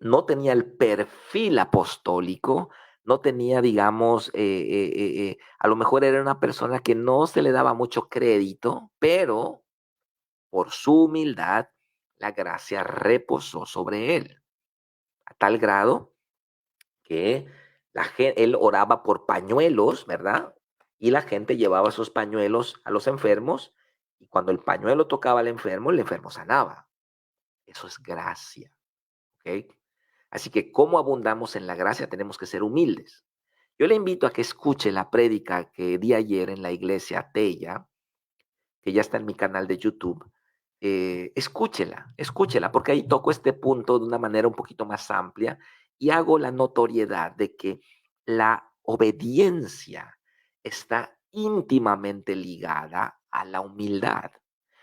no tenía el perfil apostólico, no tenía, digamos, a lo mejor era una persona que no se le daba mucho crédito, pero por su humildad, la gracia reposó sobre él, a tal grado que él oraba por pañuelos, ¿verdad? Y la gente llevaba esos pañuelos a los enfermos, y cuando el pañuelo tocaba al enfermo, el enfermo sanaba. Eso es gracia, ¿ok? Así que, ¿cómo abundamos en la gracia? Tenemos que ser humildes. Yo le invito a que escuche la prédica que di ayer en la iglesia Tella, que ya está en mi canal de YouTube. Escúchela, porque ahí toco este punto de una manera un poquito más amplia y hago la notoriedad de que la obediencia está íntimamente ligada a la humildad.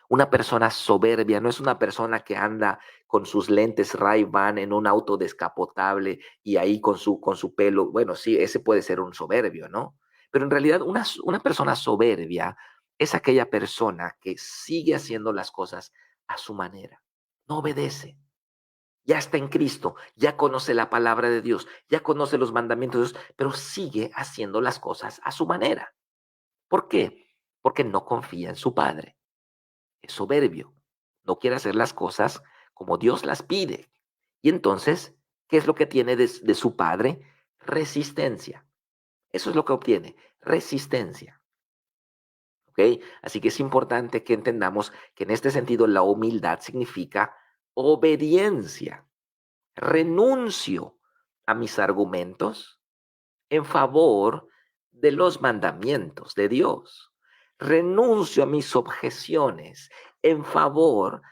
Una persona soberbia no es una persona que anda con sus lentes Ray-Ban en un auto descapotable y ahí con su pelo. Bueno, sí, ese puede ser un soberbio, ¿no? Pero en realidad una persona soberbia es aquella persona que sigue haciendo las cosas a su manera. No obedece. Ya está en Cristo, ya conoce la palabra de Dios, ya conoce los mandamientos de Dios, pero sigue haciendo las cosas a su manera. ¿Por qué? Porque no confía en su Padre. Es soberbio. No quiere hacer las cosas como Dios las pide. Y entonces, ¿qué es lo que tiene de su Padre? Resistencia. Eso es lo que obtiene, resistencia. ¿Ok? Así que es importante que entendamos que en este sentido la humildad significa obediencia. Renuncio a mis argumentos en favor de los mandamientos de Dios. Renuncio a mis objeciones en favor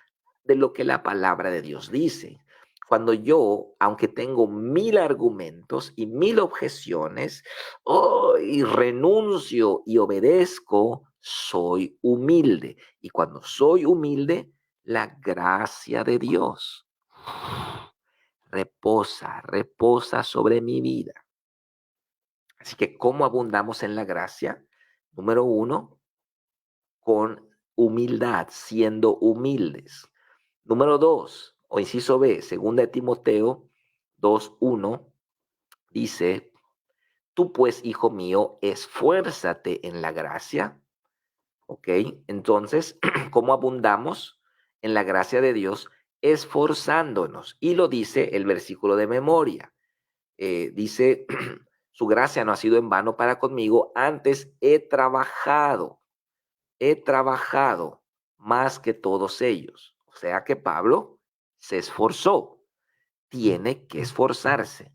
de lo que la palabra de Dios dice. Cuando yo, aunque tengo 1000 argumentos y 1000 objeciones, y renuncio y obedezco, soy humilde. Y cuando soy humilde, la gracia de Dios reposa sobre mi vida. Así que, ¿cómo abundamos en la gracia? Número uno, con humildad, siendo humildes. Número dos, o inciso B, segunda de Timoteo 2:1, dice, tú pues, hijo mío, esfuérzate en la gracia. ¿Ok? Entonces, ¿cómo abundamos en la gracia de Dios? Esforzándonos. Y lo dice el versículo de memoria. Dice, su gracia no ha sido en vano para conmigo, antes he trabajado más que todos ellos. O sea que Pablo se esforzó, tiene que esforzarse.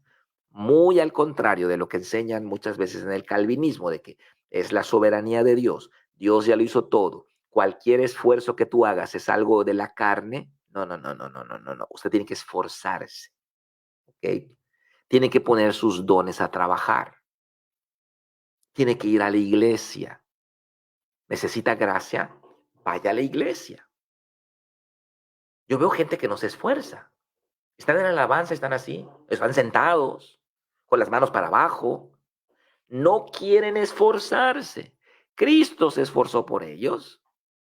Muy al contrario de lo que enseñan muchas veces en el calvinismo, de que es la soberanía de Dios, Dios ya lo hizo todo. Cualquier esfuerzo que tú hagas es algo de la carne. No, no, no, no, no, no, no, no. Usted tiene que esforzarse, ¿ok? Tiene que poner sus dones a trabajar. Tiene que ir a la iglesia. ¿Necesita gracia? Vaya a la iglesia. Yo veo gente que no se esfuerza. Están en alabanza, están así, están sentados, con las manos para abajo. No quieren esforzarse. Cristo se esforzó por ellos.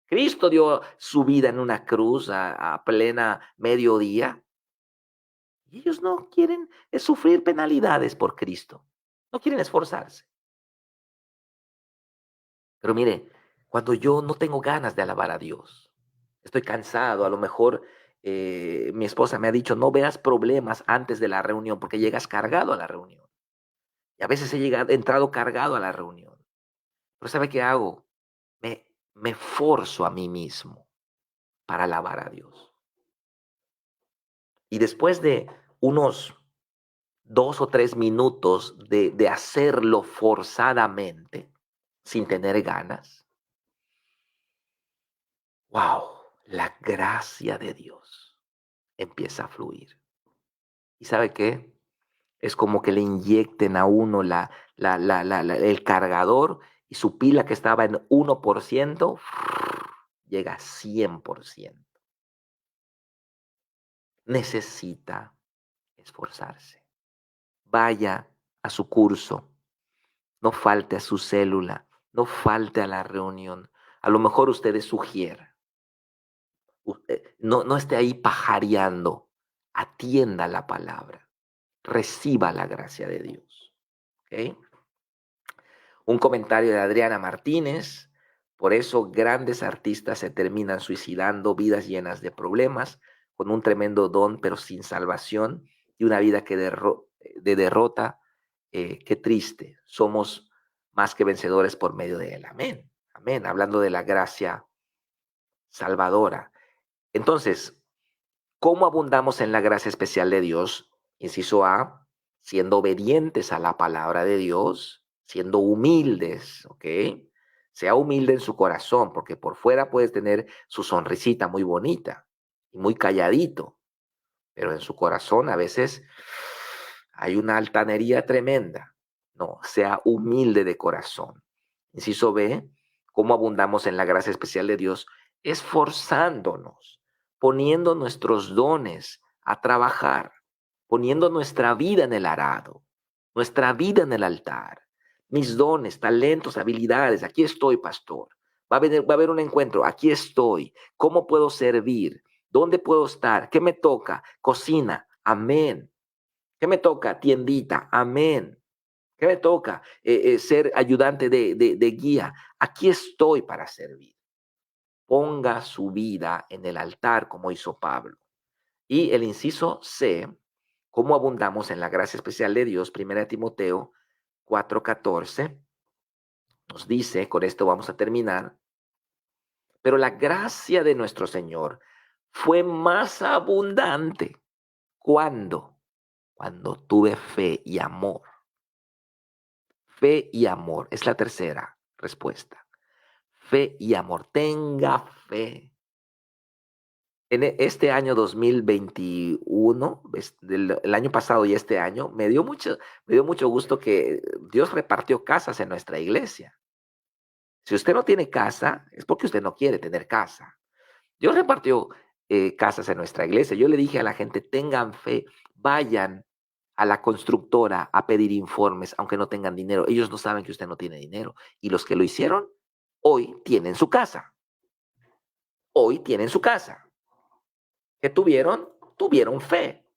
Cristo dio su vida en una cruz a plena mediodía. Y ellos no quieren sufrir penalidades por Cristo. No quieren esforzarse. Pero mire, cuando yo no tengo ganas de alabar a Dios, estoy cansado, a lo mejor mi esposa me ha dicho, no veas problemas antes de la reunión porque llegas cargado a la reunión. Y a veces he entrado cargado a la reunión. Pero ¿sabe qué hago? Me, me forzo a mí mismo para alabar a Dios. Y después de unos 2 o 3 minutos de hacerlo forzadamente, sin tener ganas, wow, la gracia de Dios empieza a fluir. ¿Y sabe qué? Es como que le inyecten a uno el cargador y su pila que estaba en 1% llega a 100%. Necesita esforzarse. Vaya a su curso, no falte a su célula, no falte a la reunión. A lo mejor usted sugiera, no esté ahí pajareando, atienda la palabra, reciba la gracia de Dios. ¿Ok? Un comentario de Adriana Martínez: por eso grandes artistas se terminan suicidando, vidas llenas de problemas, con un tremendo don pero sin salvación, y una vida de derrota. Qué triste, somos más que vencedores por medio de él. Amén, amén, hablando de la gracia salvadora. Entonces, ¿cómo abundamos en la gracia especial de Dios? Inciso A, siendo obedientes a la palabra de Dios, siendo humildes, ¿ok? Sea humilde en su corazón, porque por fuera puedes tener su sonrisita muy bonita y muy calladito, pero en su corazón a veces hay una altanería tremenda. No, sea humilde de corazón. Inciso B, ¿cómo abundamos en la gracia especial de Dios? Esforzándonos, poniendo nuestros dones a trabajar, poniendo nuestra vida en el arado, nuestra vida en el altar, mis dones, talentos, habilidades. Aquí estoy, pastor. Va a haber un encuentro. Aquí estoy. ¿Cómo puedo servir? ¿Dónde puedo estar? ¿Qué me toca? Cocina. Amén. ¿Qué me toca? Tiendita. Amén. ¿Qué me toca? Ser ayudante de guía. Aquí estoy para servir. Ponga su vida en el altar como hizo Pablo. Y el inciso C, ¿cómo abundamos en la gracia especial de Dios? 1 Timoteo 4:14 nos dice, con esto vamos a terminar, pero la gracia de nuestro Señor fue más abundante. ¿Cuándo? Cuando tuve fe y amor. Fe y amor es la tercera respuesta. Fe y amor. Tenga fe. En este año 2021, el año pasado y este año, me dio mucho gusto que Dios repartió casas en nuestra iglesia. Si usted no tiene casa, es porque usted no quiere tener casa. Dios repartió casas en nuestra iglesia. Yo le dije a la gente, tengan fe, vayan a la constructora a pedir informes, aunque no tengan dinero. Ellos no saben que usted no tiene dinero. Y los que lo hicieron, hoy tienen su casa. Hoy tienen su casa. ¿Qué tuvieron? Tuvieron fe.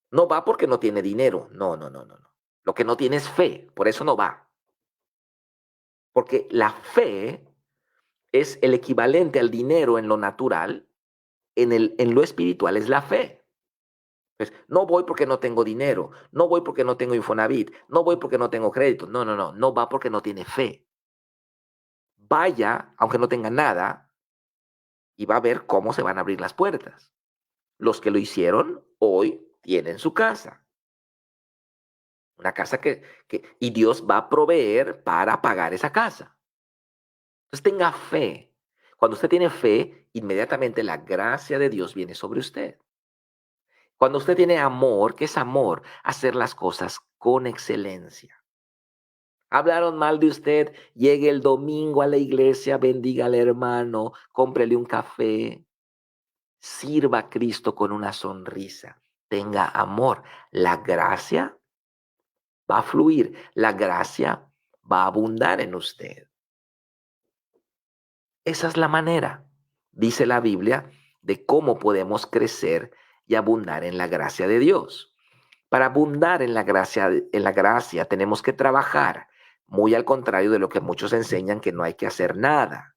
No va porque no tiene dinero. No, no, no, no, no. Lo que no tiene es fe. Por eso no va. Porque la fe es el equivalente al dinero en lo natural. En lo espiritual es la fe. Pues, no voy porque no tengo dinero, no voy porque no tengo Infonavit, no voy porque no tengo crédito. No, no, no, no va porque no tiene fe. Vaya, aunque no tenga nada, y va a ver cómo se van a abrir las puertas. Los que lo hicieron hoy tienen su casa. Una casa y Dios va a proveer para pagar esa casa. Entonces tenga fe. Cuando usted tiene fe, inmediatamente la gracia de Dios viene sobre usted. Cuando usted tiene amor, ¿qué es amor? Hacer las cosas con excelencia. Hablaron mal de usted, llegue el domingo a la iglesia, bendiga al hermano, cómprele un café, sirva a Cristo con una sonrisa, tenga amor. La gracia va a fluir, la gracia va a abundar en usted. Esa es la manera, dice la Biblia, de cómo podemos crecer y abundar en la gracia de Dios. Para abundar en la gracia tenemos que trabajar, muy al contrario de lo que muchos enseñan, que no hay que hacer nada.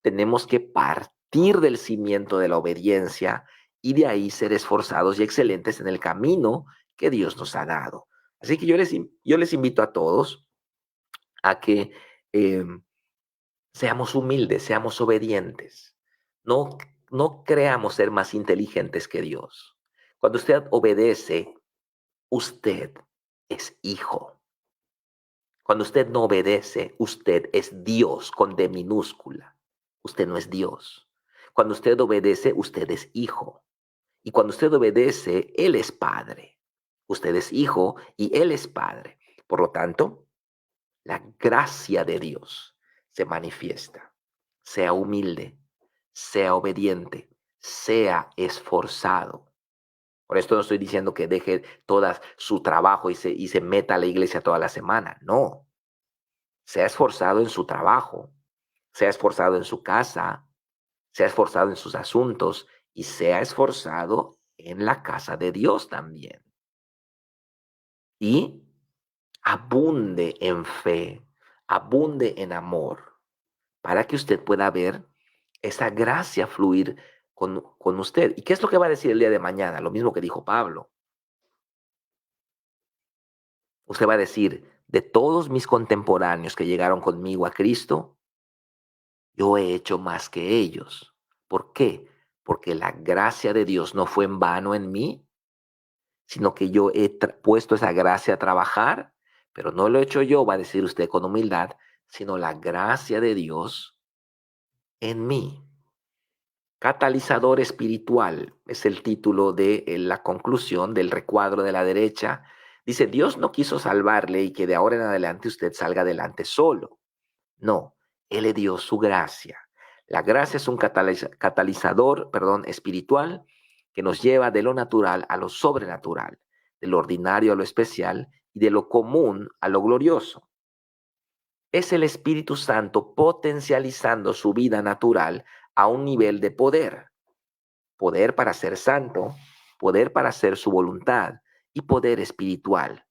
Tenemos que partir del cimiento de la obediencia y de ahí ser esforzados y excelentes en el camino que Dios nos ha dado. Así que yo les invito a todos a que Seamos humildes, seamos obedientes. No, no creamos ser más inteligentes que Dios. Cuando usted obedece, usted es hijo. Cuando usted no obedece, usted es Dios con D minúscula. Usted no es Dios. Cuando usted obedece, usted es hijo. Y cuando usted obedece, Él es padre. Usted es hijo y Él es padre. Por lo tanto, la gracia de Dios se manifiesta. Sea humilde, sea obediente, sea esforzado. Por esto no estoy diciendo que deje todo su trabajo y se meta a la iglesia toda la semana. No, sea esforzado en su trabajo, sea esforzado en su casa, sea esforzado en sus asuntos y sea esforzado en la casa de Dios también. Y abunde en fe, abunde en amor, para que usted pueda ver esa gracia fluir con usted. ¿Y qué es lo que va a decir el día de mañana? Lo mismo que dijo Pablo. Usted va a decir, de todos mis contemporáneos que llegaron conmigo a Cristo, yo he hecho más que ellos. ¿Por qué? Porque la gracia de Dios no fue en vano en mí, sino que yo he puesto esa gracia a trabajar, pero no lo he hecho yo, va a decir usted con humildad, sino la gracia de Dios en mí. Catalizador espiritual es el título de la conclusión del recuadro de la derecha. Dice, Dios no quiso salvarle y que de ahora en adelante usted salga adelante solo. No, Él le dio su gracia. La gracia es un catalizador, espiritual que nos lleva de lo natural a lo sobrenatural, de lo ordinario a lo especial y de lo común a lo glorioso. Es el Espíritu Santo potencializando su vida natural a un nivel de poder. Poder para ser santo, poder para hacer su voluntad y poder espiritual,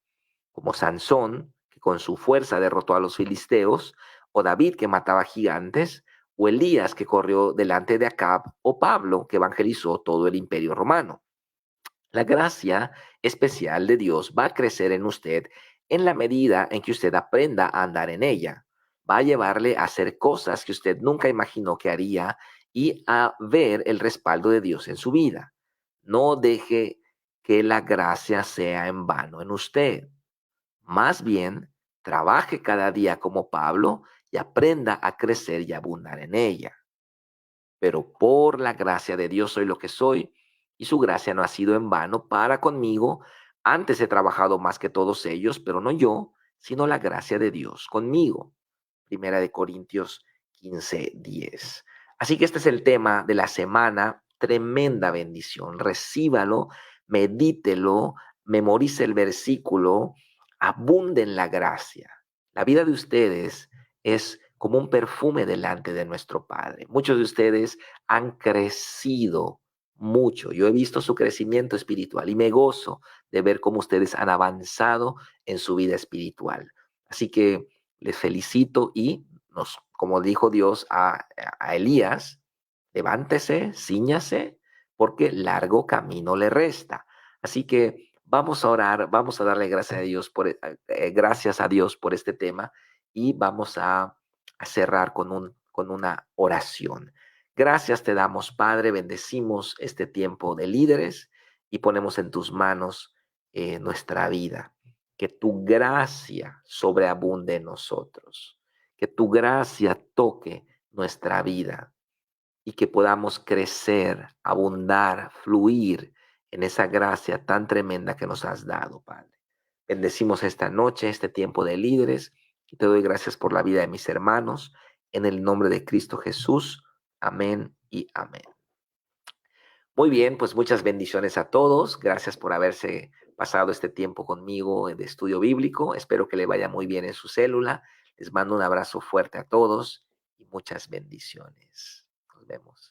como Sansón, que con su fuerza derrotó a los filisteos, o David, que mataba gigantes, o Elías, que corrió delante de Acab, o Pablo, que evangelizó todo el imperio romano. La gracia especial de Dios va a crecer en usted en la medida en que usted aprenda a andar en ella. Va a llevarle a hacer cosas que usted nunca imaginó que haría y a ver el respaldo de Dios en su vida. No deje que la gracia sea en vano en usted. Más bien, trabaje cada día como Pablo y aprenda a crecer y abundar en ella. Pero por la gracia de Dios soy lo que soy, y su gracia no ha sido en vano para conmigo. Antes he trabajado más que todos ellos, pero no yo, sino la gracia de Dios conmigo. Primera de Corintios 15:10. Así que este es el tema de la semana. Tremenda bendición. Recíbalo, medítelo, memorice el versículo, abunde en la gracia. La vida de ustedes es como un perfume delante de nuestro Padre. Muchos de ustedes han crecido mucho. Yo he visto su crecimiento espiritual y me gozo de ver cómo ustedes han avanzado en su vida espiritual. Así que les felicito y como dijo Dios a Elías, levántese, cíñase, porque largo camino le resta. Así que vamos a orar, vamos a darle gracias a Dios gracias a Dios por este tema y vamos a cerrar con una oración. Gracias te damos, Padre, bendecimos este tiempo de líderes y ponemos en tus manos nuestra vida. Que tu gracia sobreabunde en nosotros, que tu gracia toque nuestra vida y que podamos crecer, abundar, fluir en esa gracia tan tremenda que nos has dado, Padre. Bendecimos esta noche, este tiempo de líderes, y te doy gracias por la vida de mis hermanos, en el nombre de Cristo Jesús. Amén y amén. Muy bien, pues muchas bendiciones a todos. Gracias por haberse pasado este tiempo conmigo de estudio bíblico. Espero que le vaya muy bien en su célula. Les mando un abrazo fuerte a todos y muchas bendiciones. Nos vemos.